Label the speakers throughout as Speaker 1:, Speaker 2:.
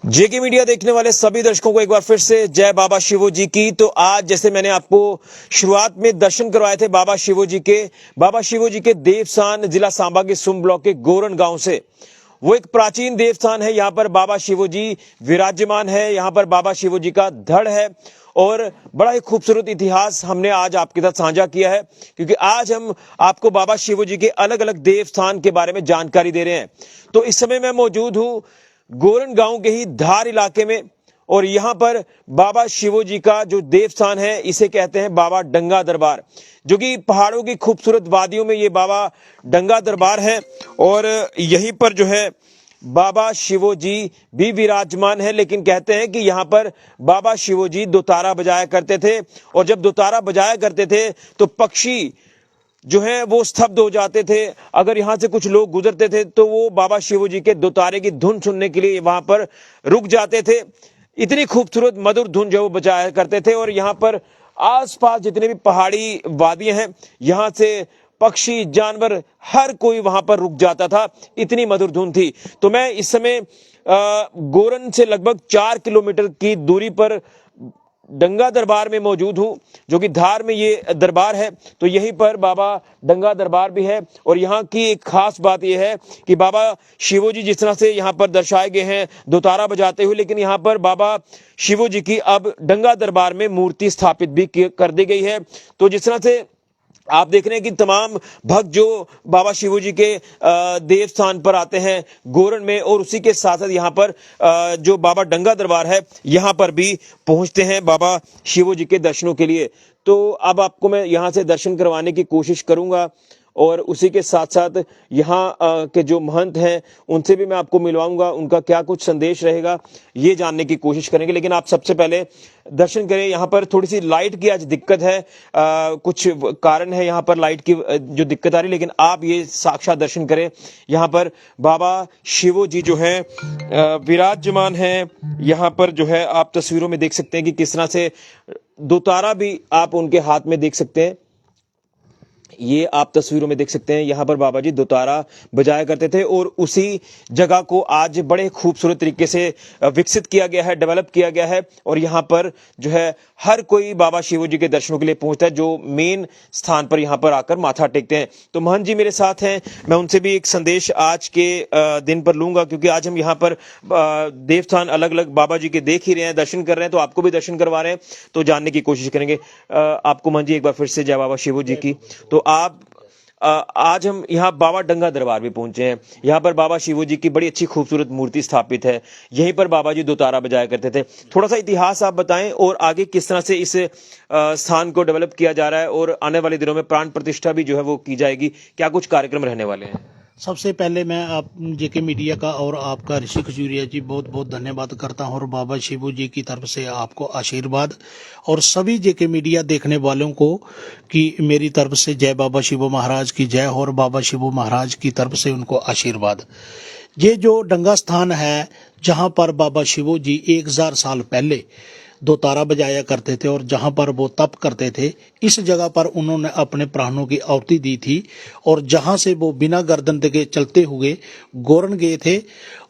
Speaker 1: जेके media देखने वाले सभी दर्शकों को एक बार फिर से जय बाबा शिवो जी की। तो आज जैसे मैंने आपको शुरुआत में दर्शन करवाए थे बाबा शिवो जी के देवस्थान जिला सांबा के सुम ब्लॉक के गोरन गांव से। वो एक प्राचीन देवस्थान है। यहाँ पर बाबा शिवो जी विराजमान है। यहाँ पर बाबा शिवो जी का धड़ है और बड़ा ही खूबसूरत इतिहास हमने आज आपके साथ साझा किया है, क्योंकि आज हम आपको बाबा शिवो जी के अलग अलग देवस्थान के बारे में जानकारी दे रहे हैं। तो इस समय मैं मौजूद हूं गोरन गांव के ही धार इलाके में, और यहां पर बाबा शिवो जी का जो देवस्थान है इसे कहते हैं बाबा डंगा दरबार, जो कि पहाड़ों की खूबसूरत वादियों में ये बाबा डंगा दरबार है। और यहीं पर जो है बाबा शिवो जी भी विराजमान है। लेकिन कहते हैं कि यहाँ पर बाबा शिवो जी दोतारा बजाया करते थे, और जब दोतारा बजाया करते थे तो पक्षी जो है वो स्तब्ध हो जाते थे। अगर यहाँ से कुछ लोग गुजरते थे तो वो बाबा शिवो जी के दोतारे की धुन सुनने के लिए वहां पर रुक जाते थे। इतनी खूबसूरत मधुर धुन जो वो बजाया करते थे। और यहाँ पर आसपास जितने भी पहाड़ी वादियां हैं, यहाँ से पक्षी जानवर हर कोई वहां पर रुक जाता था, इतनी मधुर धुन थी। तो मैं इस समय गोरन से लगभग 4 किलोमीटर की दूरी पर डंगा दरबार में मौजूद हूं, जो कि धार में ये दरबार है। तो यहीं पर बाबा डंगा दरबार भी है। और यहाँ की एक खास बात यह है कि बाबा शिवो जी जिस तरह से यहाँ पर दर्शाए गए हैं दोतारा बजाते हुए, लेकिन यहाँ पर बाबा शिवो जी की अब डंगा दरबार में मूर्ति स्थापित भी कर दी गई है। तो जिस तरह से आप देख रहे हैं कि तमाम भक्त जो बाबा शिवो जी के देवस्थान पर आते हैं गोरन में, और उसी के साथ साथ यहाँ पर जो बाबा डंगा दरबार है यहाँ पर भी पहुंचते हैं बाबा शिवो जी के दर्शनों के लिए। तो अब आपको मैं यहाँ से दर्शन करवाने की कोशिश करूंगा, और उसी के साथ साथ यहाँ के जो महंत हैं उनसे भी मैं आपको मिलवाऊंगा, उनका क्या कुछ संदेश रहेगा ये जानने की कोशिश करेंगे। लेकिन आप सबसे पहले दर्शन करें। यहाँ पर थोड़ी सी लाइट की आज दिक्कत है, कुछ कारण है यहाँ पर लाइट की जो दिक्कत आ रही, लेकिन आप ये साक्षात दर्शन करें। यहाँ पर बाबा शिवो जी जो है विराजमान है। यहाँ पर जो है आप तस्वीरों में देख सकते हैं कि किस तरह से दोतारा भी आप उनके हाथ में देख सकते हैं। ये आप तस्वीरों में देख सकते हैं, यहाँ पर बाबा जी दोतारा बजाया करते थे, और उसी जगह को आज बड़े खूबसूरत तरीके से विकसित किया गया है, डेवलप किया गया है। और यहाँ पर जो है हर कोई बाबा शिवो जी के दर्शनों के लिए पहुंचता है, जो मेन स्थान पर यहाँ पर आकर माथा टेकते हैं। तो महंत जी मेरे साथ हैं, मैं उनसे भी एक संदेश आज के दिन पर लूंगा, क्योंकि आज हम यहाँ पर देवस्थान अलग अलग बाबा जी के देख ही रहे हैं, दर्शन कर रहे हैं, तो आपको भी दर्शन करवा रहे हैं, तो जानने की कोशिश करेंगे। आपको महंत जी एक बार फिर से जय बाबा शिवो जी की। तो आप आज हम यहाँ बाबा डंगा दरबार भी पहुंचे हैं। यहाँ पर बाबा शिवो जी की बड़ी अच्छी खूबसूरत मूर्ति स्थापित है। यहीं पर बाबा जी दोतारा बजाया करते थे। थोड़ा सा इतिहास आप बताएं, और आगे किस तरह से इस स्थान को डेवलप किया जा रहा है, और आने वाले दिनों में प्राण प्रतिष्ठा भी जो है वो की जाएगी, क्या कुछ कार्यक्रम रहने वाले हैं।
Speaker 2: सबसे पहले मैं आप जेके मीडिया का और आपका ऋषि खजूरिया जी बहुत बहुत धन्यवाद करता हूं, और बाबा शिवो जी की तरफ से आपको आशीर्वाद, और सभी जेके मीडिया देखने वालों को कि मेरी तरफ से जय बाबा शिवो महाराज की जय, और बाबा शिवो महाराज की तरफ से उनको आशीर्वाद। ये जो डंगा स्थान है जहां पर बाबा शिवो जी 1000 साल पहले दोतारा बजाया करते थे और जहां पर वो तप करते थे, इस जगह पर उन्होंने अपने प्राणों की आहुति दी थी, और जहां से वो बिना गर्दन के चलते हुए गोरन गए थे।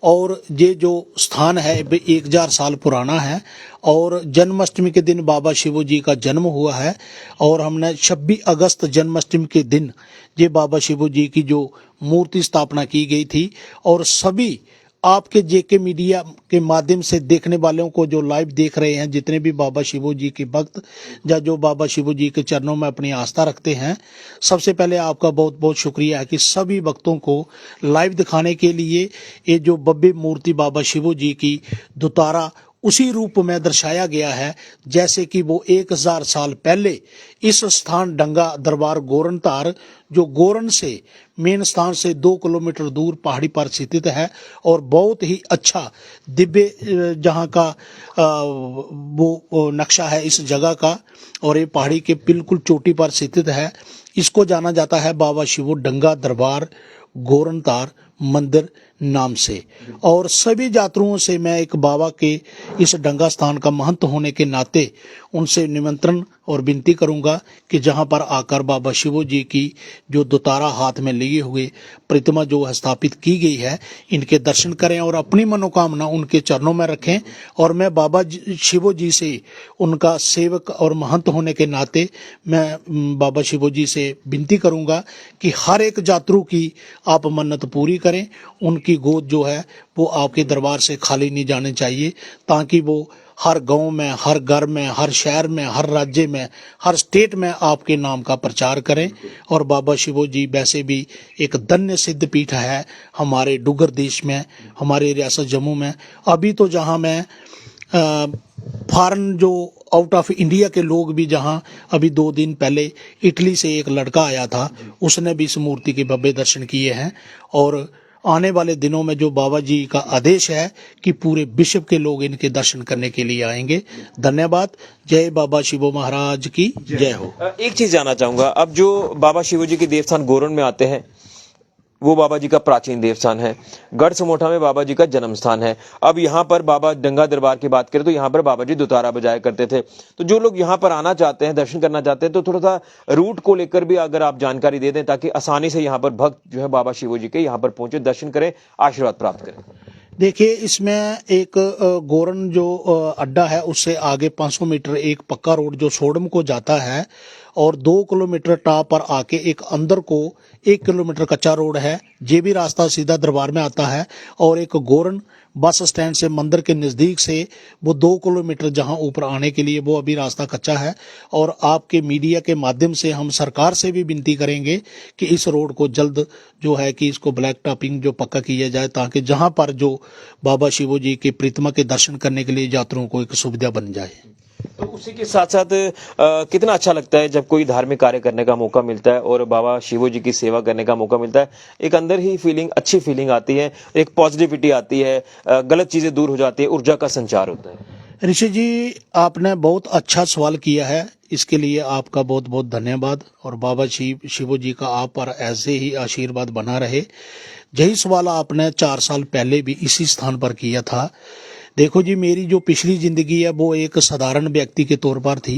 Speaker 2: और ये जो स्थान है 1000 साल पुराना है, और जन्माष्टमी के दिन बाबा शिवो जी का जन्म हुआ है, और हमने 26 अगस्त जन्माष्टमी के दिन ये बाबा शिवो जी की जो मूर्ति स्थापना की गई थी। और सभी आपके जेके मीडिया के माध्यम से देखने वालों को जो लाइव देख रहे हैं, जितने भी बाबा शिवो जी के भक्त या जो बाबा शिवो जी के चरणों में अपनी आस्था रखते हैं, सबसे पहले आपका बहुत बहुत शुक्रिया है कि सभी भक्तों को लाइव दिखाने के लिए ये जो भव्य मूर्ति बाबा शिवो जी की दोतारा उसी रूप में दर्शाया गया है, जैसे कि वो 1000 साल पहले इस स्थान डंगा दरबार गोरन तार, जो गोरन से मेन स्थान से 2 किलोमीटर दूर पहाड़ी पर स्थित है, और बहुत ही अच्छा दिव्य जहाँ का वो नक्शा है इस जगह का, और ये पहाड़ी के बिल्कुल चोटी पर स्थित है। इसको जाना जाता है बाबा शिवो डंगा दरबार गोरन तार मंदिर नाम से। और सभी यात्रुओं से मैं एक बाबा के इस डंगा स्थान का महंत होने के नाते उनसे निमंत्रण और विनती करूंगा कि जहां पर आकर बाबा शिवो जी की जो दोतारा हाथ में लिए हुए प्रतिमा जो है स्थापित की गई है, इनके दर्शन करें और अपनी मनोकामना उनके चरणों में रखें। और मैं बाबा शिवो जी से उनका सेवक और महंत होने के नाते मैं बाबा शिवो जी से विनती करूंगा कि हर एक यात्रु की आप मन्नत पूरी करें। उनकी गोद जो है वो आपके दरबार से खाली नहीं जाने चाहिए, ताकि वो हर गांव में, हर घर में, हर शहर में, हर राज्य में, हर स्टेट में आपके नाम का प्रचार करें। और बाबा शिवो जी वैसे भी एक धन्य सिद्ध पीठ है हमारे डुग्गर देश में, हमारे रियासत जम्मू में। अभी तो जहां मैं फॉरेन जो आउट ऑफ इंडिया के लोग भी, जहां अभी 2 दिन पहले इटली से एक लड़का आया था, उसने भी इस मूर्ति के भव्य दर्शन किए हैं। और आने वाले दिनों में जो बाबा जी का आदेश है कि पूरे विश्व के लोग इनके दर्शन करने के लिए आएंगे। धन्यवाद। जय बाबा शिवो महाराज की जय हो।
Speaker 1: एक चीज जानना चाहूंगा, अब जो बाबा शिवो जी के देवस्थान गोरन में आते हैं वो बाबा जी का प्राचीन देवस्थान है, गढ़ समोठा में बाबा जी का जन्म स्थान है। अब यहाँ पर बाबा डंगा दरबार की बात करें तो यहाँ पर बाबा जी दोतारा बजाया करते थे। तो जो लोग यहाँ पर आना चाहते हैं, दर्शन करना चाहते हैं, तो थोड़ा सा रूट को लेकर भी अगर आप जानकारी दे दें ताकि आसानी से यहाँ पर भक्त जो है बाबा शिवो जी के यहाँ पर पहुंचे, दर्शन करें, आशीर्वाद प्राप्त करें।
Speaker 2: देखिए, इसमें एक गोरन जो अड्डा है उससे आगे 500 मीटर एक पक्का रोड जो सोडम को जाता है, और 2 किलोमीटर टॉप पर आके एक अंदर को 1 किलोमीटर कच्चा रोड है। ये भी रास्ता सीधा दरबार में आता है। और एक गोरन बस स्टैंड से मंदिर के नज़दीक से वो 2 किलोमीटर जहां ऊपर आने के लिए वो अभी रास्ता कच्चा है। और आपके मीडिया के माध्यम से हम सरकार से भी विनती करेंगे कि इस रोड को जल्द जो है कि इसको ब्लैक टॉपिंग जो पक्का किया जाए, ताकि जहां पर जो बाबा शिवो जी की प्रतिमा के दर्शन करने के लिए यात्रियों को एक सुविधा बन जाए।
Speaker 1: तो उसी के साथ साथ कितना अच्छा लगता है जब कोई धार्मिक कार्य करने का मौका मिलता है और बाबा शिवो जी की सेवा करने का मौका मिलता है। एक अंदर ही फीलिंग, अच्छी फीलिंग आती है, एक पॉजिटिविटी आती है, गलत चीजें दूर हो जाती है, ऊर्जा का संचार होता है।
Speaker 2: ऋषि जी, आपने बहुत अच्छा सवाल किया है, इसके लिए आपका बहुत बहुत धन्यवाद। और बाबा शिवो जी का आप पर ऐसे ही आशीर्वाद बना रहे। यही सवाल आपने 4 साल पहले भी इसी स्थान पर किया था। देखो जी, मेरी जो पिछली जिंदगी है वो एक साधारण व्यक्ति के तौर पर थी,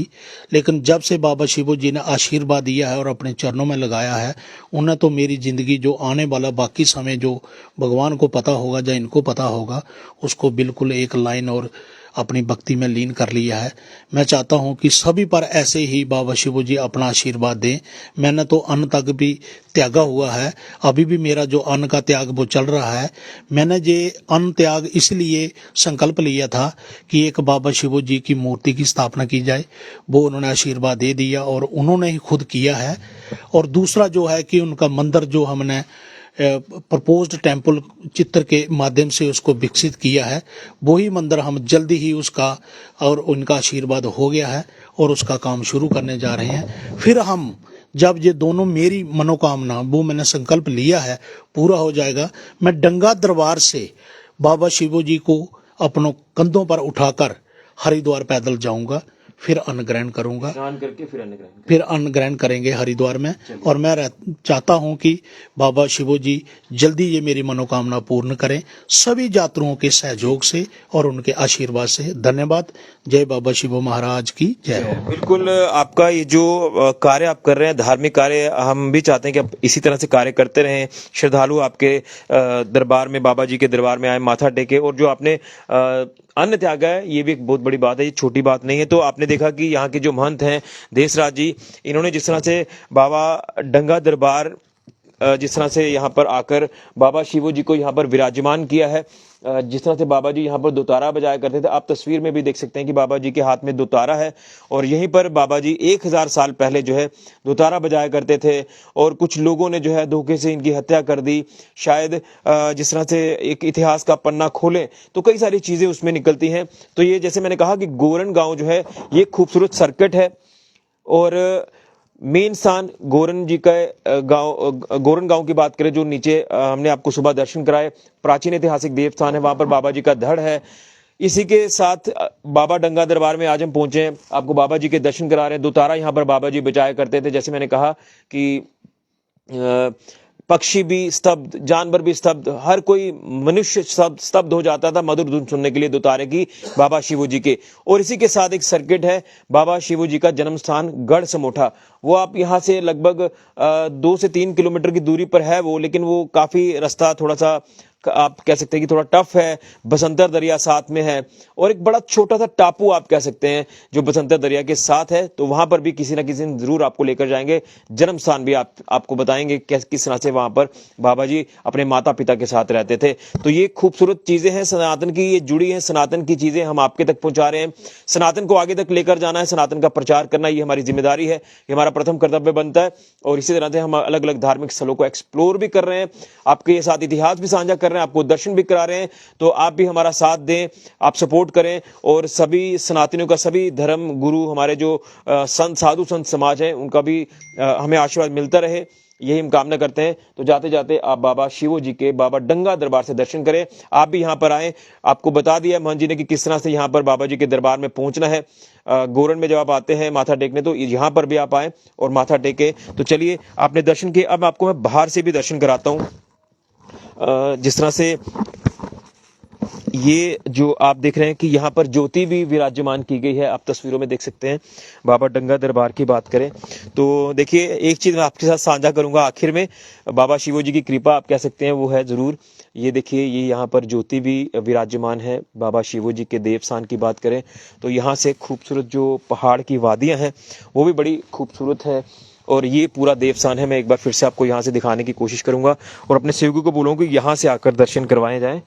Speaker 2: लेकिन जब से बाबा शिवो जी ने आशीर्वाद दिया है और अपने चरणों में लगाया है, उन्हें तो मेरी जिंदगी जो आने वाला बाकी समय जो भगवान को पता होगा या इनको पता होगा, उसको बिल्कुल एक लाइन और अपनी भक्ति में लीन कर लिया है। मैं चाहता हूं कि सभी पर ऐसे ही बाबा शिवो जी अपना आशीर्वाद दें। मैंने तो अन्न तक भी त्यागा हुआ है, अभी भी मेरा जो अन्न का त्याग वो चल रहा है। मैंने ये अन्न त्याग इसलिए संकल्प लिया था कि एक बाबा शिवो जी की मूर्ति की स्थापना की जाए, वो उन्होंने आशीर्वाद दे दिया और उन्होंने ही खुद किया है। और दूसरा जो है कि उनका मंदिर जो हमने प्रपोज्ड टेम्पल चित्र के माध्यम से उसको विकसित किया है, वही मंदिर हम जल्दी ही उसका और उनका आशीर्वाद हो गया है और उसका काम शुरू करने जा रहे हैं। फिर हम जब ये दोनों मेरी मनोकामना वो मैंने संकल्प लिया है पूरा हो जाएगा, मैं डंगा दरबार से बाबा शिवो जी को अपनों कंधों पर उठाकर हरिद्वार पैदल जाऊंगा, फिर अन्न ग्रहण करूंगा,
Speaker 1: स्नान करके
Speaker 2: फिर अन्न ग्रहण करेंगे हरिद्वार में। और मैं चाहता हूं कि बाबा शिवो जी जल्दी ये मेरी मनोकामना पूर्ण करें, सभी यात्रुओं के सहयोग से और उनके आशीर्वाद से। धन्यवाद। जय बाबा शिवो महाराज की जय हो।
Speaker 1: बिल्कुल, आपका ये जो कार्य आप कर रहे हैं, धार्मिक कार्य, हम भी चाहते हैं कि आप इसी तरह से कार्य करते रहें। श्रद्धालु आपके दरबार में, बाबा जी के दरबार में आए, माथा टेके, और जो आपने अन्न त्यागा है, ये भी एक बहुत बड़ी बात है, ये छोटी बात नहीं है। तो आपने देखा कि यहाँ के जो महंत हैं देशराज जी, इन्होंने जिस तरह से बाबा डंगा दरबार जिस तरह से यहाँ पर आकर बाबा शिवो जी को यहाँ पर विराजमान किया है, जिस तरह से बाबा जी यहाँ पर दोतारा बजाया करते थे, आप तस्वीर में भी देख सकते हैं कि बाबा जी के हाथ में दोतारा है। और यहीं पर बाबा जी 1000 साल पहले जो है दोतारा बजाया करते थे, और कुछ लोगों ने जो है धोखे से इनकी हत्या कर दी। शायद जिस तरह से एक इतिहास का पन्ना खोलें तो कई सारी चीजें उसमें निकलती हैं। तो ये, जैसे मैंने कहा कि गोरन गांव जो है ये खूबसूरत सर्किट है, और मेन स्थान गोरन जी का गांव, गोरन गांव की बात करें जो नीचे हमने आपको सुबह दर्शन कराए, प्राचीन ऐतिहासिक देवस्थान है, वहां पर बाबा जी का धड़ है। इसी के साथ बाबा डंगा दरबार में आज हम पहुंचे हैं, आपको बाबा जी के दर्शन करा रहे हैं। दोतारा यहाँ पर बाबा जी बजाया करते थे, जैसे मैंने कहा कि पक्षी भी स्तब्ध, जानवर भी स्तब्ध, हर कोई मनुष्य स्तब्ध हो जाता था मधुर धुन सुनने के लिए दो तारे की बाबा शिवो जी के। और इसी के साथ एक सर्किट है बाबा शिवो जी का जन्म स्थान गढ़ समोठा। वो आप यहाँ से लगभग 2 से 3 किलोमीटर की दूरी पर है वो, लेकिन वो काफी रास्ता थोड़ा सा आप कह सकते हैं कि थोड़ा टफ है। बसंतर दरिया साथ में है और एक बड़ा छोटा सा टापू आप कह सकते हैं जो बसंतर दरिया के साथ है। तो वहां पर भी किसी ना किसी दिन जरूर आपको लेकर जाएंगे, जन्म स्थान भी आपको बताएंगे किस तरह से वहां पर बाबा जी अपने माता पिता के साथ रहते थे। तो ये खूबसूरत चीजें हैं सनातन की, ये जुड़ी हैं सनातन की चीजें हम आपके तक पहुंचा रहे हैं। सनातन को आगे तक लेकर जाना है, सनातन का प्रचार करना, ये हमारी जिम्मेदारी है, ये हमारा प्रथम कर्तव्य बनता है। और इसी तरह से हम अलग अलग धार्मिक स्थलों को एक्सप्लोर भी कर रहे हैं, आपके साथ इतिहास भी साझा कर रहे हैं, आपको दर्शन भी करा रहे हैं। तो आप भी हमारा साथ दें, आप सपोर्ट करें और सभी सनातनियों का, सभी धर्म गुरु, हमारे जो संत साधु संत समाज है, उनका भी हमें आशीर्वाद मिलता रहे, यही हम कामना करते हैं। तो जाते जाते आप बाबा शिवो जी के बाबा डंगा दरबार से दर्शन करें। आप भी यहाँ पर आए, आपको बता दिया महंत जी ने कि किस तरह से यहाँ पर बाबा जी के दरबार में पहुंचना है। गोरन में जब आप आते हैं माथा टेकने, तो यहाँ पर भी आप आए और माथा टेके। तो चलिए, आपने दर्शन किए, अब आपको मैं बाहर से भी दर्शन कराता हूँ। जिस तरह से ये जो आप देख रहे हैं कि यहाँ पर ज्योति भी विराजमान की गई है, आप तस्वीरों में देख सकते हैं। बाबा डंगा दरबार की बात करें तो देखिए, एक चीज मैं आपके साथ साझा करूंगा आखिर में, बाबा शिवो जी की कृपा आप कह सकते हैं वो है जरूर। ये देखिए, ये यहाँ पर ज्योति भी विराजमान है। बाबा शिवो जी के देवस्थान की बात करें तो यहाँ से खूबसूरत जो पहाड़ की वादियां हैं वो भी बड़ी खूबसूरत है। और ये पूरा देवस्थान है। मैं एक बार फिर से आपको यहाँ से दिखाने की कोशिश करूंगा और अपने सेवकों को बोलूँगा कि यहाँ से आकर दर्शन करवाए जाएं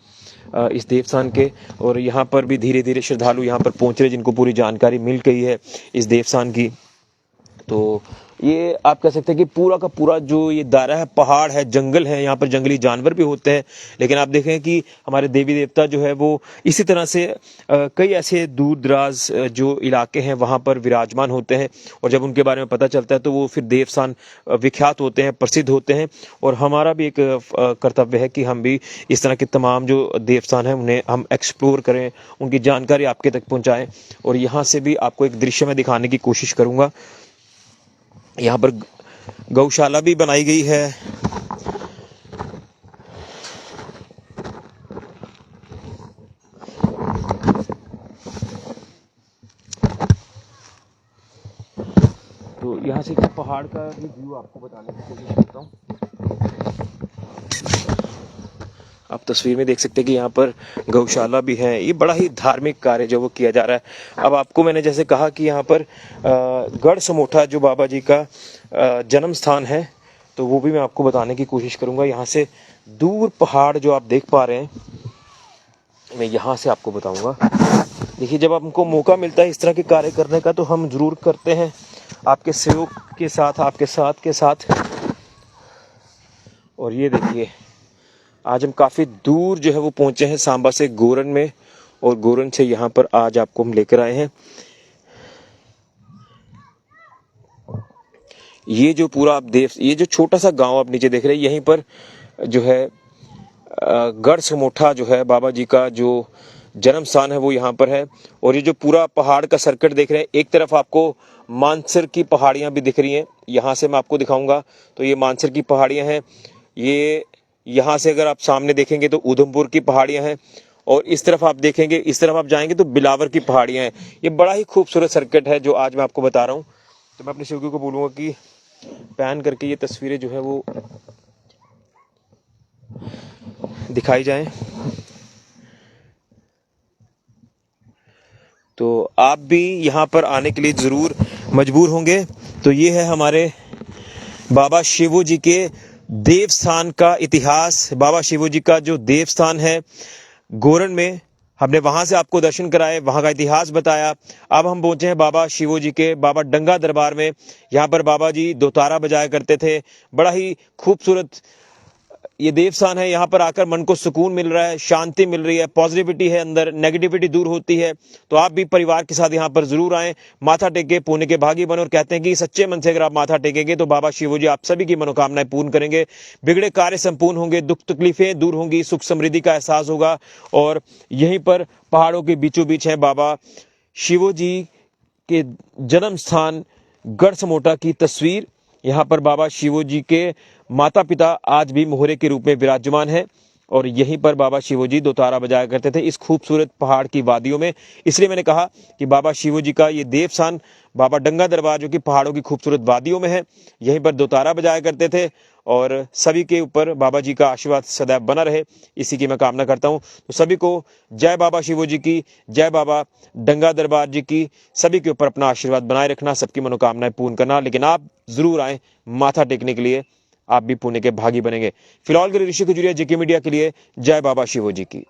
Speaker 1: इस देवस्थान के। और यहाँ पर भी धीरे धीरे श्रद्धालु यहाँ पर पहुँच रहे, जिनको पूरी जानकारी मिल गई है इस देवस्थान की। तो ये आप कह सकते हैं कि पूरा का पूरा जो ये दायरा है, पहाड़ है, जंगल है, यहाँ पर जंगली जानवर भी होते हैं। लेकिन आप देखें कि हमारे देवी देवता जो है वो इसी तरह से कई ऐसे दूर दराज जो इलाके हैं वहाँ पर विराजमान होते हैं। और जब उनके बारे में पता चलता है तो वो फिर देवस्थान विख्यात होते हैं, प्रसिद्ध होते हैं। और हमारा भी एक कर्तव्य है कि हम भी इस तरह के तमाम जो देवस्थान हैं उन्हें हम एक्सप्लोर करें, उनकी जानकारी आपके तक पहुँचाएँ। और यहाँ से भी आपको एक दृश्य में दिखाने की कोशिश करूँगा। यहाँ पर गौशाला भी बनाई गई है। तो यहाँ से पहाड़ का भी व्यू आपको बताने की कोशिश करता हूँ। आप तस्वीर में देख सकते हैं कि यहाँ पर गौशाला भी है। ये बड़ा ही धार्मिक कार्य जो वो किया जा रहा है। अब आपको मैंने जैसे कहा कि यहाँ पर गढ़ समोठा जो बाबा जी का जन्म स्थान है, तो वो भी मैं आपको बताने की कोशिश करूँगा। यहाँ से दूर पहाड़ जो आप देख पा रहे हैं, मैं यहाँ से आपको बताऊँगा। देखिए, जब हमको मौका मिलता है इस तरह के कार्य करने का तो हम जरूर करते हैं, आपके सहयोग के साथ, आपके साथ के साथ। और ये देखिए, आज हम काफ़ी दूर जो है वो पहुंचे हैं सांबा से गोरन में, और गोरन से यहाँ पर आज आपको हम लेकर आए हैं। ये जो पूरा आप ये जो छोटा सा गांव आप नीचे देख रहे हैं, यहीं पर जो है गढ़ समोठा जो है बाबा जी का जो जन्म स्थान है वो यहाँ पर है। और ये जो पूरा पहाड़ का सर्किट देख रहे हैं, एक तरफ आपको मानसर की पहाड़ियाँ भी दिख रही हैं, यहाँ से मैं आपको दिखाऊंगा। तो ये मानसर की पहाड़ियाँ हैं। ये यहाँ से अगर आप सामने देखेंगे तो उधमपुर की पहाड़ियाँ हैं, और इस तरफ आप देखेंगे, इस तरफ आप जाएंगे तो बिलावर की पहाड़ियाँ हैं। ये बड़ा ही खूबसूरत सर्किट है जो आज मैं आपको बता रहा हूँ। तो मैं अपने शिवजी को बोलूँगा कि पैन करके ये तस्वीरें जो है वो दिखाई जाएं। तो आप भी यहाँ पर आने के लिए ज़रूर मजबूर होंगे। तो ये है हमारे बाबा शिवो जी के देवस्थान का इतिहास। बाबा शिवो जी का जो देवस्थान है गोरन में, हमने वहां से आपको दर्शन कराए, वहां का इतिहास बताया। अब हम पहुंचे हैं बाबा शिवो जी के बाबा डंगा दरबार में। यहाँ पर बाबा जी दोतारा बजाया करते थे। बड़ा ही खूबसूरत ये देवस्थान है। यहाँ पर आकर मन को सुकून मिल रहा है, शांति मिल रही है, पॉजिटिविटी है, अंदर नेगेटिविटी दूर होती है। तो आप भी परिवार के साथ यहाँ पर जरूर आएं, माथा टेके पुण्य के भागी बनो। और कहते हैं कि सच्चे मन से अगर आप माथा टेकेंगे तो बाबा शिवो जी आप सभी की मनोकामनाएं पूर्ण करेंगे, बिगड़े कार्य संपूर्ण होंगे, दुख तकलीफें दूर होंगी, सुख समृद्धि का एहसास होगा। और यहीं पर पहाड़ों के बीचों बीच है बाबा शिवो जी के जन्म स्थान गढ़ समोठा की तस्वीर। यहाँ पर बाबा शिवो जी के माता पिता आज भी मोहरे के रूप में विराजमान है और यहीं पर बाबा शिवोजी दो तारा बजाया करते थे इस खूबसूरत पहाड़ की वादियों में। इसलिए मैंने कहा कि बाबा शिवोजी का ये देवस्थान बाबा डंगा दरबार जो कि पहाड़ों की खूबसूरत वादियों में है, यहीं पर दो तारा बजाया करते थे और सभी के ऊपर बाबा जी का आशीर्वाद सदैव बना रहे, इसी की मैं कामना करता हूं। तो सभी को जय बाबा शिवोजी की, जय बाबा डंगा दरबार जी की। सभी के ऊपर अपना आशीर्वाद बनाए रखना, सबकी मनोकामनाएं पूर्ण करना, लेकिन आप जरूर आए माथा टेकने के लिए, आप भी पुण्य के भागी बनेंगे। फिलहाल के लिए ऋषि खजूरिया जेके मीडिया के लिए जय बाबा शिवोजी की।